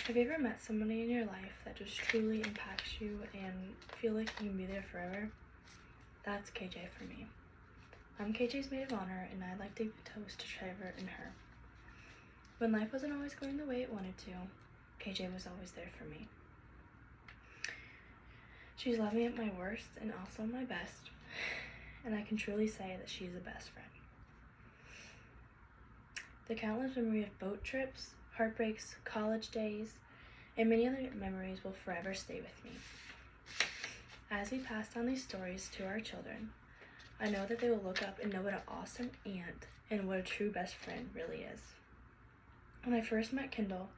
Have you ever met somebody in your life that just truly impacts you and feel like you can be there forever? That's KJ for me. I'm KJ's maid of honor, and I'd like to give a toast to Trevor and her. When life wasn't always going the way it wanted to, KJ was always there for me. She's loved me at my worst and also my best, and I can truly say that she's a best friend. The countless memory of boat trips, heartbreaks, college days, and many other memories will forever stay with me. As we pass down these stories to our children, I know that they will look up and know what an awesome aunt and what a true best friend really is. When I first met Kendall,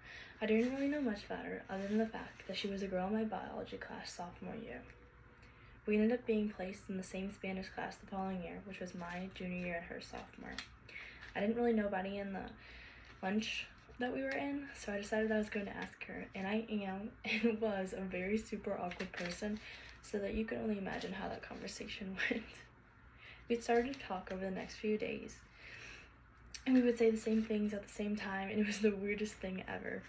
I didn't really know much about her other than the fact that she was a girl in my biology class sophomore year. We ended up being placed in the same Spanish class the following year, which was my junior year and her sophomore. I didn't really know Buddy in the lunch that we were in, so I decided I was going to ask her, and I am and was a very super awkward person, so that you can only imagine how that conversation went. We started to talk over the next few days, and we would say the same things at the same time, and it was the weirdest thing ever.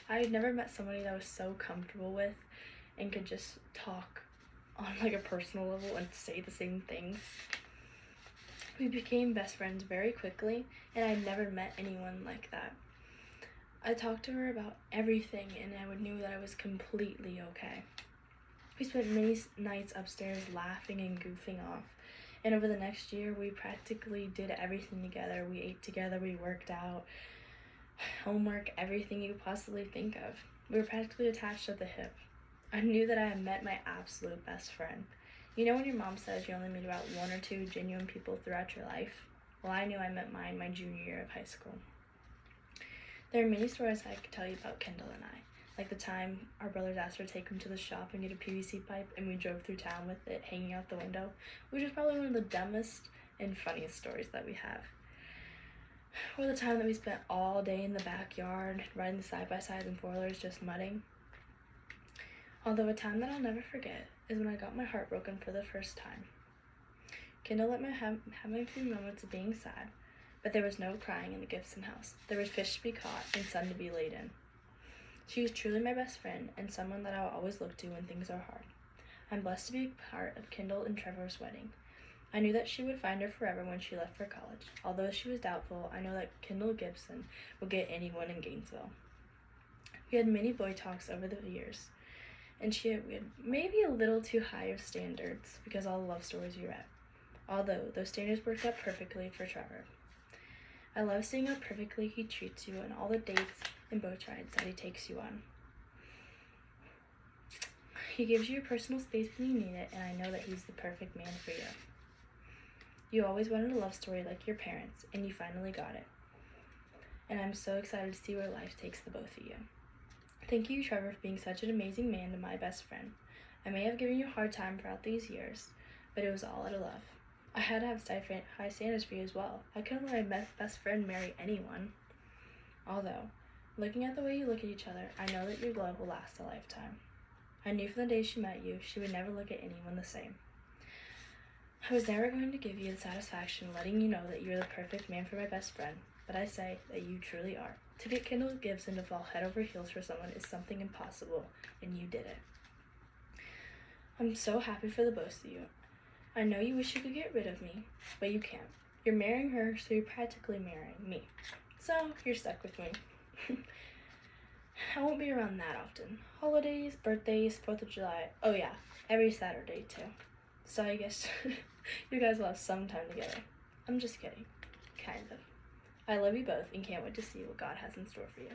I had never met somebody that I was so comfortable with and could just talk on like a personal level and say the same things. We became best friends very quickly, and I never met anyone like that. I talked to her about everything, and I knew that I was completely okay. We spent many nights upstairs laughing and goofing off, and over the next year, we practically did everything together. We ate together, we worked out, homework, everything you could possibly think of. We were practically attached at the hip. I knew that I had met my absolute best friend. You know when your mom says you only meet about one or two genuine people throughout your life? Well, I knew I met mine my junior year of high school. There are many stories I could tell you about Kendall and I, like the time our brothers asked her to take them to the shop and get a PVC pipe, and we drove through town with it hanging out the window, which is probably one of the dumbest and funniest stories that we have. Or the time that we spent all day in the backyard riding the side-by-sides and four-wheelers just mudding. Although a time that I'll never forget is when I got my heart broken for the first time. Kendall let me have a few moments of being sad, but there was no crying in the Gibson house. There was fish to be caught and sun to be laid in. She was truly my best friend and someone that I will always look to when things are hard. I'm blessed to be part of Kendall and Trevor's wedding. I knew that she would find her forever when she left for college. Although she was doubtful, I know that Kendall Gibson would get anyone in Gainesville. We had many boy talks over the years, and we had maybe a little too high of standards because all the love stories we read. Although those standards worked out perfectly for Trevor. I love seeing how perfectly he treats you and all the dates and boat rides that he takes you on. He gives you your personal space when you need it, and I know that he's the perfect man for you. You always wanted a love story like your parents, and you finally got it. And I'm so excited to see where life takes the both of you. Thank you, Trevor, for being such an amazing man to my best friend. I may have given you a hard time throughout these years, but it was all out of love. I had to have high standards for you as well. I couldn't let my best friend marry anyone. Although, looking at the way you look at each other, I know that your love will last a lifetime. I knew from the day she met you, she would never look at anyone the same. I was never going to give you the satisfaction letting you know that you're the perfect man for my best friend, but I say that you truly are. To get Kendall Gibson to fall head over heels for someone is something impossible, and you did it. I'm so happy for the both of you. I know you wish you could get rid of me, but you can't. You're marrying her, so you're practically marrying me. So, you're stuck with me. I won't be around that often. Holidays, birthdays, 4th of July. Oh yeah, every Saturday too. So I guess you guys will have some time together. I'm just kidding. Kind of. I love you both and can't wait to see what God has in store for you.